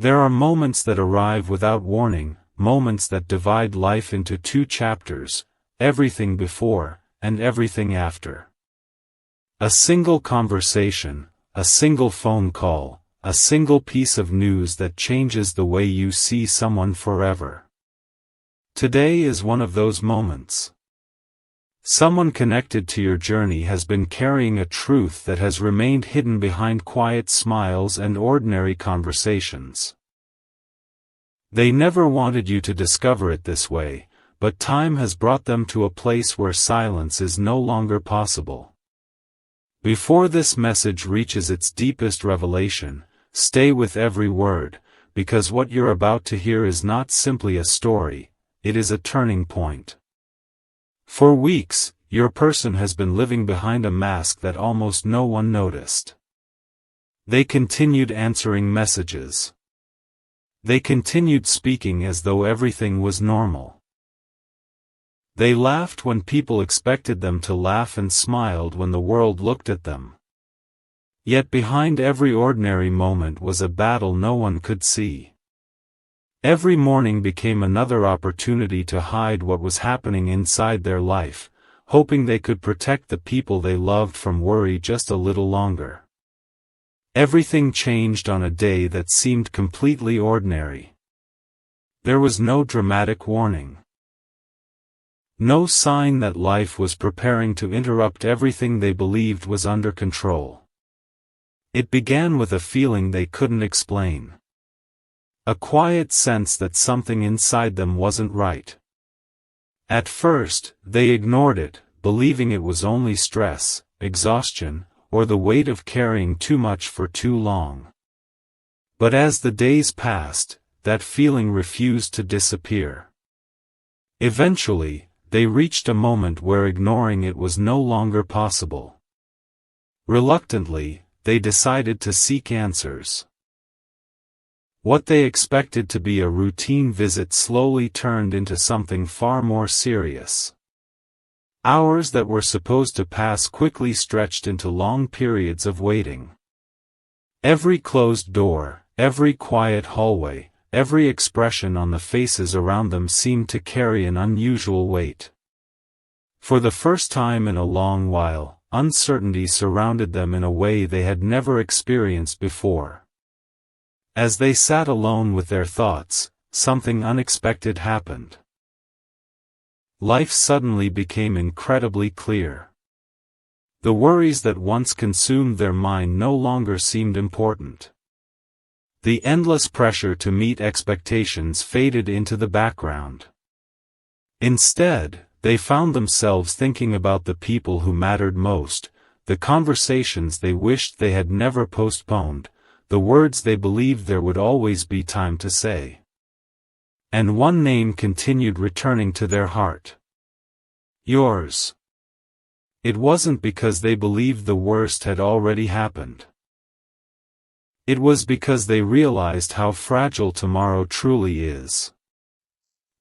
There are moments that arrive without warning, moments that divide life into two chapters, everything before, and everything after. A single conversation, a single phone call, a single piece of news that changes the way you see someone forever. Today is one of those moments. Someone connected to your journey has been carrying a truth that has remained hidden behind quiet smiles and ordinary conversations. They never wanted you to discover it this way, but time has brought them to a place where silence is no longer possible. Before this message reaches its deepest revelation, stay with every word, because what you're about to hear is not simply a story, it is a turning point. For weeks, your person has been living behind a mask that almost no one noticed. They continued answering messages. They continued speaking as though everything was normal. They laughed when people expected them to laugh and smiled when the world looked at them. Yet behind every ordinary moment was a battle no one could see. Every morning became another opportunity to hide what was happening inside their life, hoping they could protect the people they loved from worry just a little longer. Everything changed on a day that seemed completely ordinary. There was no dramatic warning. No sign that life was preparing to interrupt everything they believed was under control. It began with a feeling they couldn't explain. A quiet sense that something inside them wasn't right. At first, they ignored it, believing it was only stress, exhaustion, or the weight of carrying too much for too long. But as the days passed, that feeling refused to disappear. Eventually, they reached a moment where ignoring it was no longer possible. Reluctantly, they decided to seek answers. What they expected to be a routine visit slowly turned into something far more serious. Hours that were supposed to pass quickly stretched into long periods of waiting. Every closed door, every quiet hallway, every expression on the faces around them seemed to carry an unusual weight. For the first time in a long while, uncertainty surrounded them in a way they had never experienced before. As they sat alone with their thoughts, something unexpected happened. Life suddenly became incredibly clear. The worries that once consumed their mind no longer seemed important. The endless pressure to meet expectations faded into the background. Instead, they found themselves thinking about the people who mattered most, the conversations they wished they had never postponed, the words they believed there would always be time to say. And one name continued returning to their heart. Yours. It wasn't because they believed the worst had already happened. It was because they realized how fragile tomorrow truly is.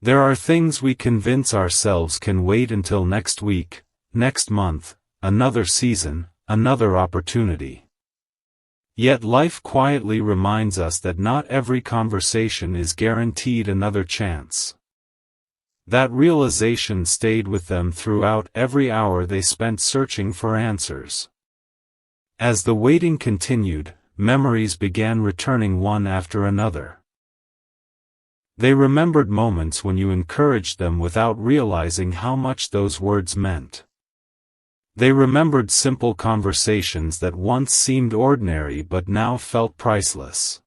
There are things we convince ourselves can wait until next week, next month, another season, another opportunity. Yet life quietly reminds us that not every conversation is guaranteed another chance. That realization stayed with them throughout every hour they spent searching for answers. As the waiting continued, memories began returning one after another. They remembered moments when you encouraged them without realizing how much those words meant. They remembered simple conversations that once seemed ordinary but now felt priceless.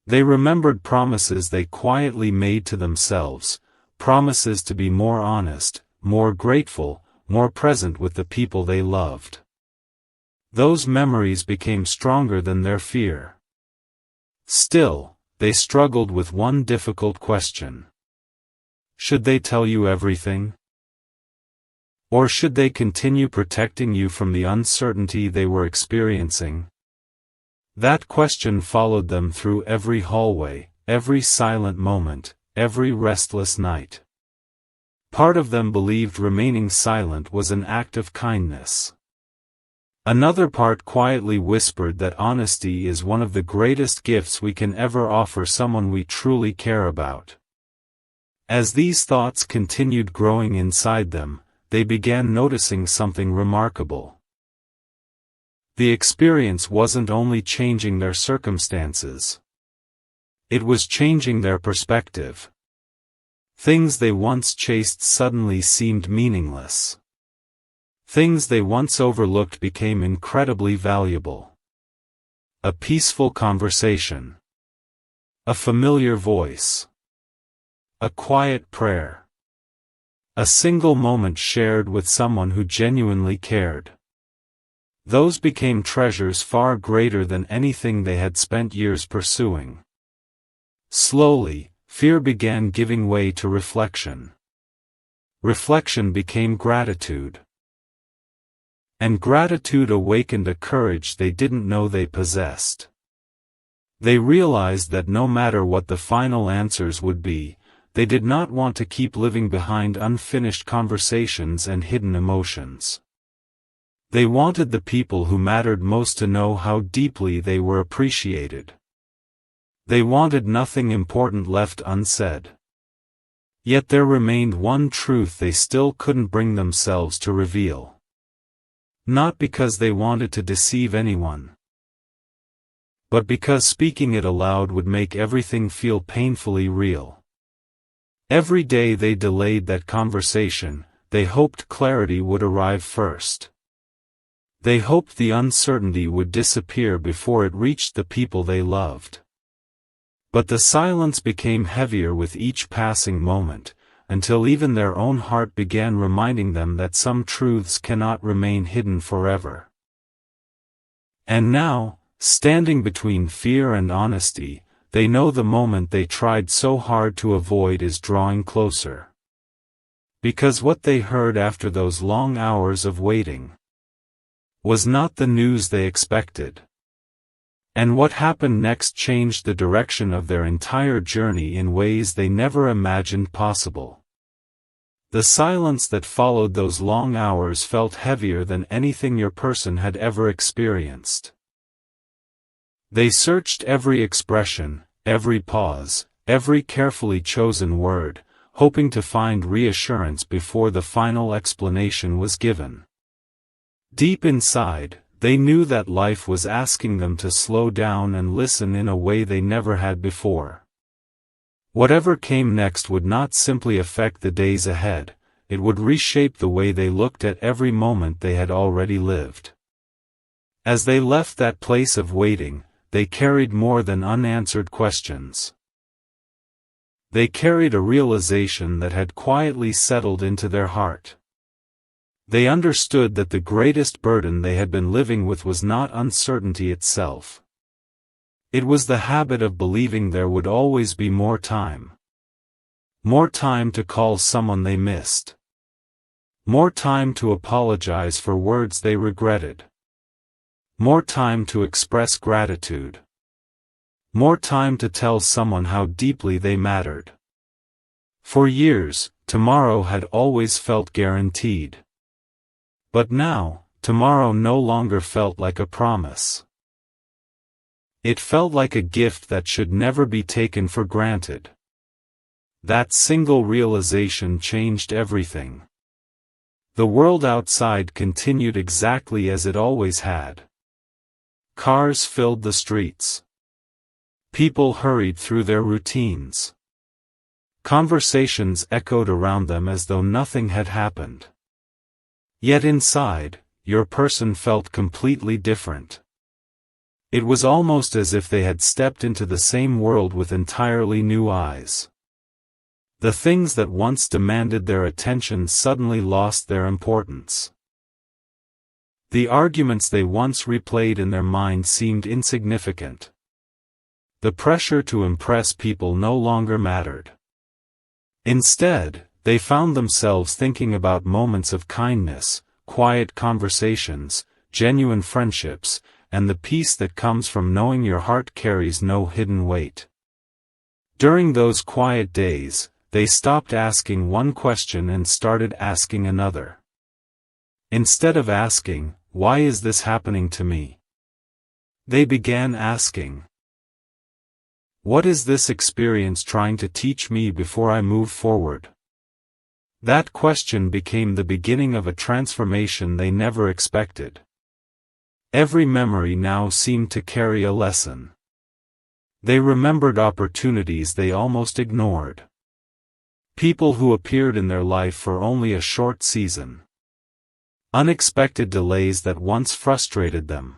They remembered promises they quietly made to themselves, promises to be more honest, more grateful, more present with the people they loved. Those memories became stronger than their fear. Still, they struggled with one difficult question. Should they tell you everything? Or should they continue protecting you from the uncertainty they were experiencing? That question followed them through every hallway, every silent moment, every restless night. Part of them believed remaining silent was an act of kindness. Another part quietly whispered that honesty is one of the greatest gifts we can ever offer someone we truly care about. As these thoughts continued growing inside them, they began noticing something remarkable. The experience wasn't only changing their circumstances. It was changing their perspective. Things they once chased suddenly seemed meaningless. Things they once overlooked became incredibly valuable. A peaceful conversation. A familiar voice. A quiet prayer. A single moment shared with someone who genuinely cared. Those became treasures far greater than anything they had spent years pursuing. Slowly, fear began giving way to reflection. Reflection became gratitude. And gratitude awakened a courage they didn't know they possessed. They realized that no matter what the final answers would be, they did not want to keep living behind unfinished conversations and hidden emotions. They wanted the people who mattered most to know how deeply they were appreciated. They wanted nothing important left unsaid. Yet there remained one truth they still couldn't bring themselves to reveal. Not because they wanted to deceive anyone, but because speaking it aloud would make everything feel painfully real. Every day they delayed that conversation, they hoped clarity would arrive first. They hoped the uncertainty would disappear before it reached the people they loved. But the silence became heavier with each passing moment, until even their own heart began reminding them that some truths cannot remain hidden forever. And now, standing between fear and honesty, they know the moment they tried so hard to avoid is drawing closer. Because what they heard after those long hours of waiting was not the news they expected. And what happened next changed the direction of their entire journey in ways they never imagined possible. The silence that followed those long hours felt heavier than anything your person had ever experienced. They searched every expression, every pause, every carefully chosen word, hoping to find reassurance before the final explanation was given. Deep inside, they knew that life was asking them to slow down and listen in a way they never had before. Whatever came next would not simply affect the days ahead, it would reshape the way they looked at every moment they had already lived. As they left that place of waiting, they carried more than unanswered questions. They carried a realization that had quietly settled into their heart. They understood that the greatest burden they had been living with was not uncertainty itself. It was the habit of believing there would always be more time. More time to call someone they missed. More time to apologize for words they regretted. More time to express gratitude. More time to tell someone how deeply they mattered. For years, tomorrow had always felt guaranteed. But now, tomorrow no longer felt like a promise. It felt like a gift that should never be taken for granted. That single realization changed everything. The world outside continued exactly as it always had. Cars filled the streets. People hurried through their routines. Conversations echoed around them as though nothing had happened. Yet inside, your person felt completely different. It was almost as if they had stepped into the same world with entirely new eyes. The things that once demanded their attention suddenly lost their importance. The arguments they once replayed in their mind seemed insignificant. The pressure to impress people no longer mattered. Instead, they found themselves thinking about moments of kindness, quiet conversations, genuine friendships, and the peace that comes from knowing your heart carries no hidden weight. During those quiet days, they stopped asking one question and started asking another. Instead of asking, why is this happening to me? They began asking, what is this experience trying to teach me before I move forward? That question became the beginning of a transformation they never expected. Every memory now seemed to carry a lesson. They remembered opportunities they almost ignored. People who appeared in their life for only a short season. Unexpected delays that once frustrated them.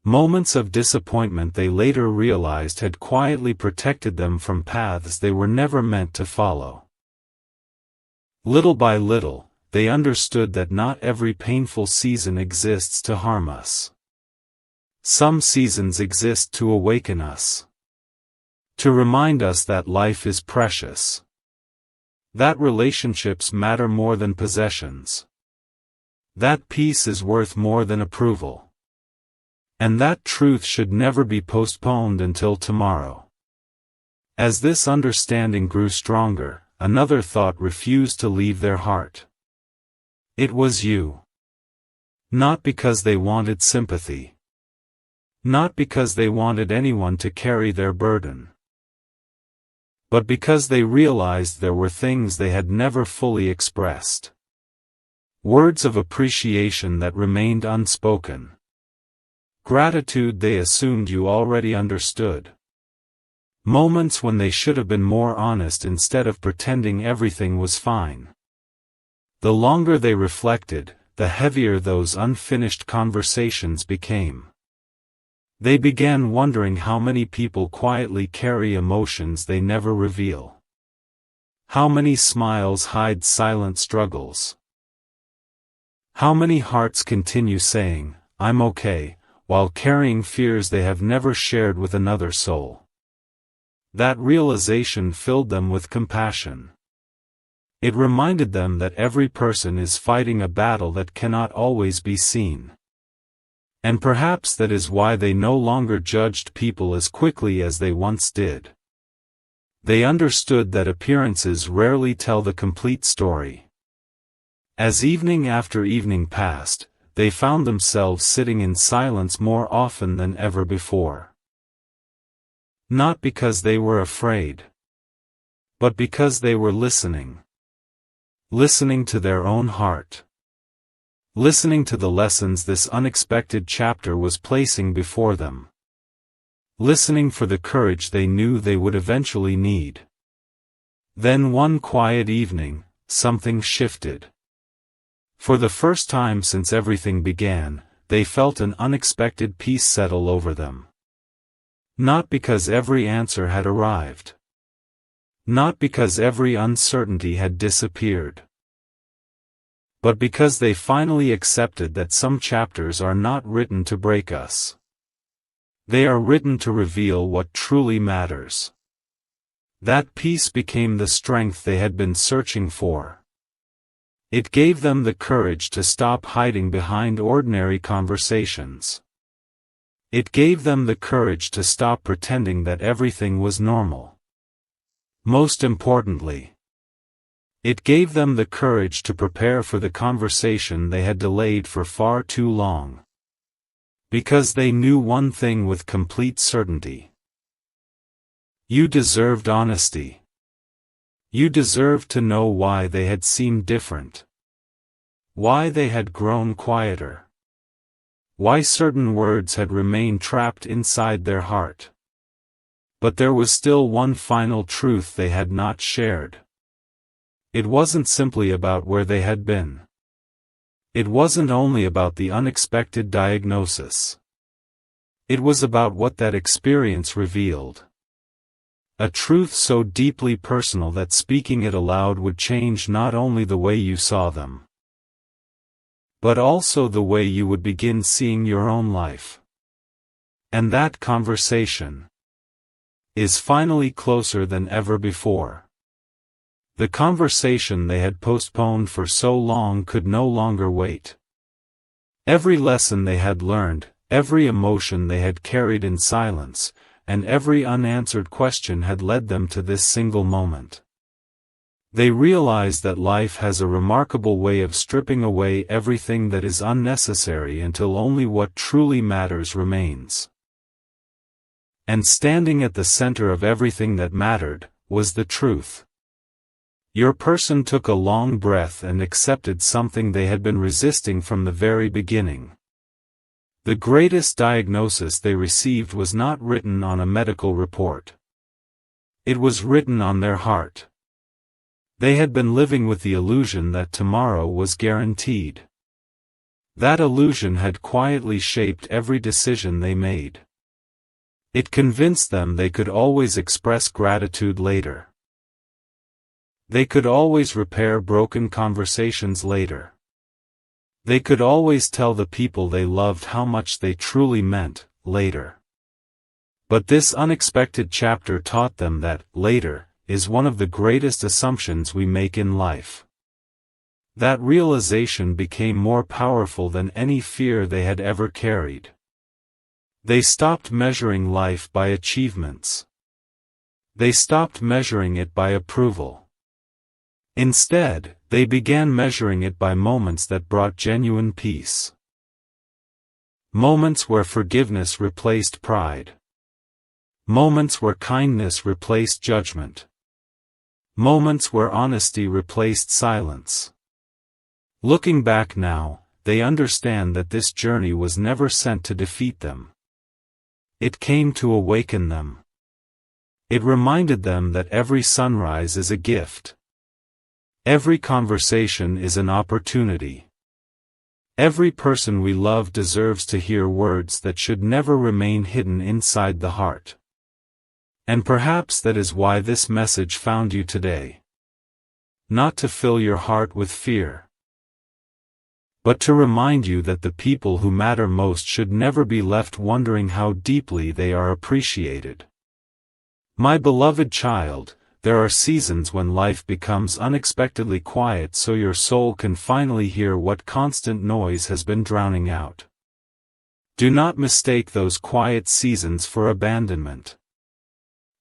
Moments of disappointment they later realized had quietly protected them from paths they were never meant to follow. Little by little, they understood that not every painful season exists to harm us. Some seasons exist to awaken us. To remind us that life is precious. That relationships matter more than possessions. That peace is worth more than approval. And that truth should never be postponed until tomorrow. As this understanding grew stronger, another thought refused to leave their heart. It was you. Not because they wanted sympathy. Not because they wanted anyone to carry their burden. But because they realized there were things they had never fully expressed. Words of appreciation that remained unspoken. Gratitude they assumed you already understood. Moments when they should have been more honest instead of pretending everything was fine. The longer they reflected, the heavier those unfinished conversations became. They began wondering how many people quietly carry emotions they never reveal. How many smiles hide silent struggles. How many hearts continue saying, "I'm okay," while carrying fears they have never shared with another soul. That realization filled them with compassion. It reminded them that every person is fighting a battle that cannot always be seen. And perhaps that is why they no longer judged people as quickly as they once did. They understood that appearances rarely tell the complete story. As evening after evening passed, they found themselves sitting in silence more often than ever before. Not because they were afraid, but because they were listening. Listening to their own heart. Listening to the lessons this unexpected chapter was placing before them. Listening for the courage they knew they would eventually need. Then one quiet evening, something shifted. For the first time since everything began, they felt an unexpected peace settle over them. Not because every answer had arrived. Not because every uncertainty had disappeared. But because they finally accepted that some chapters are not written to break us. They are written to reveal what truly matters. That peace became the strength they had been searching for. It gave them the courage to stop hiding behind ordinary conversations. It gave them the courage to stop pretending that everything was normal. Most importantly, it gave them the courage to prepare for the conversation they had delayed for far too long. Because they knew one thing with complete certainty. You deserved honesty. You deserved to know why they had seemed different. Why they had grown quieter. Why certain words had remained trapped inside their heart. But there was still one final truth they had not shared. It wasn't simply about where they had been. It wasn't only about the unexpected diagnosis. It was about what that experience revealed. A truth so deeply personal that speaking it aloud would change not only the way you saw them, but also the way you would begin seeing your own life. And that conversation is finally closer than ever before. The conversation they had postponed for so long could no longer wait. Every lesson they had learned, every emotion they had carried in silence, and every unanswered question had led them to this single moment. They realize that life has a remarkable way of stripping away everything that is unnecessary until only what truly matters remains. And standing at the center of everything that mattered, was the truth. Your person took a long breath and accepted something they had been resisting from the very beginning. The greatest diagnosis they received was not written on a medical report. It was written on their heart. They had been living with the illusion that tomorrow was guaranteed. That illusion had quietly shaped every decision they made. It convinced them they could always express gratitude later. They could always repair broken conversations later. They could always tell the people they loved how much they truly meant, later. But this unexpected chapter taught them that, later, is one of the greatest assumptions we make in life. That realization became more powerful than any fear they had ever carried. They stopped measuring life by achievements. They stopped measuring it by approval. Instead, they began measuring it by moments that brought genuine peace. Moments where forgiveness replaced pride. Moments where kindness replaced judgment. Moments where honesty replaced silence. Looking back now, they understand that this journey was never sent to defeat them. It came to awaken them. It reminded them that every sunrise is a gift. Every conversation is an opportunity. Every person we love deserves to hear words that should never remain hidden inside the heart. And perhaps that is why this message found you today. Not to fill your heart with fear, but to remind you that the people who matter most should never be left wondering how deeply they are appreciated. My beloved child, there are seasons when life becomes unexpectedly quiet so your soul can finally hear what constant noise has been drowning out. Do not mistake those quiet seasons for abandonment.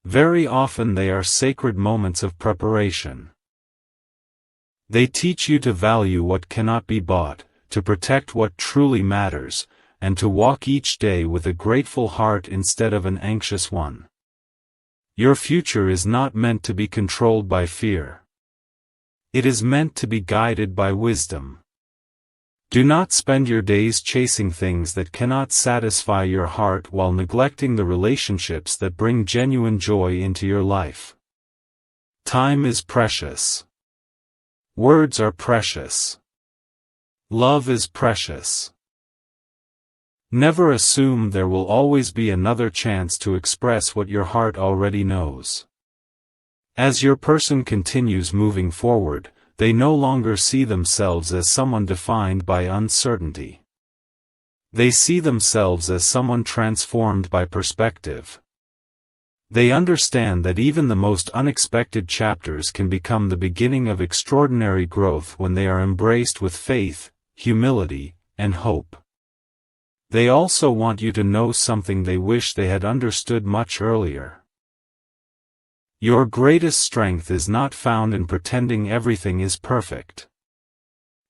Very often they are sacred moments of preparation. They teach you to value what cannot be bought, to protect what truly matters, and to walk each day with a grateful heart instead of an anxious one. Your future is not meant to be controlled by fear. It is meant to be guided by wisdom. Do not spend your days chasing things that cannot satisfy your heart while neglecting the relationships that bring genuine joy into your life. Time is precious. Words are precious. Love is precious. Never assume there will always be another chance to express what your heart already knows. As your person continues moving forward, they no longer see themselves as someone defined by uncertainty. They see themselves as someone transformed by perspective. They understand that even the most unexpected chapters can become the beginning of extraordinary growth when they are embraced with faith, humility, and hope. They also want you to know something they wish they had understood much earlier. Your greatest strength is not found in pretending everything is perfect.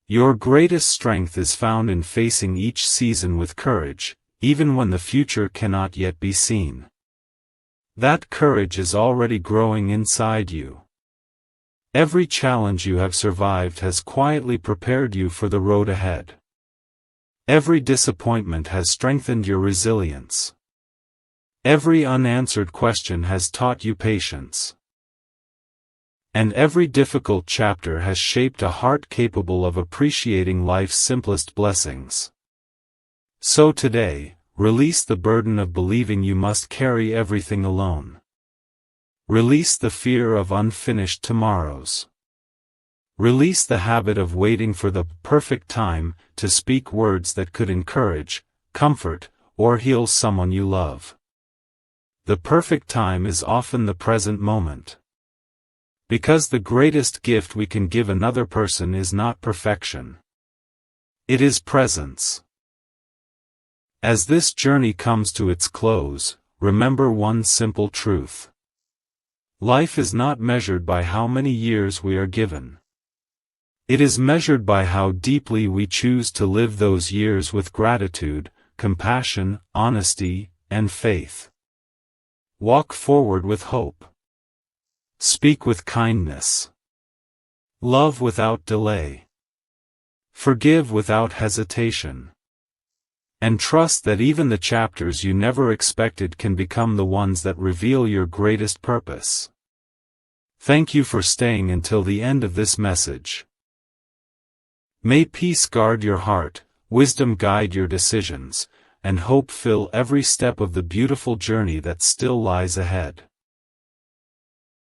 Your greatest strength is found in facing each season with courage, even when the future cannot yet be seen. That courage is already growing inside you. Every challenge you have survived has quietly prepared you for the road ahead. Every disappointment has strengthened your resilience. Every unanswered question has taught you patience. And every difficult chapter has shaped a heart capable of appreciating life's simplest blessings. So today, release the burden of believing you must carry everything alone. Release the fear of unfinished tomorrows. Release the habit of waiting for the perfect time to speak words that could encourage, comfort, or heal someone you love. The perfect time is often the present moment. Because the greatest gift we can give another person is not perfection. It is presence. As this journey comes to its close, remember one simple truth. Life is not measured by how many years we are given. It is measured by how deeply we choose to live those years with gratitude, compassion, honesty, and faith. Walk forward with hope. Speak with kindness. Love without delay. Forgive without hesitation. And trust that even the chapters you never expected can become the ones that reveal your greatest purpose. Thank you for staying until the end of this message. May peace guard your heart, wisdom guide your decisions, and hope fill every step of the beautiful journey that still lies ahead.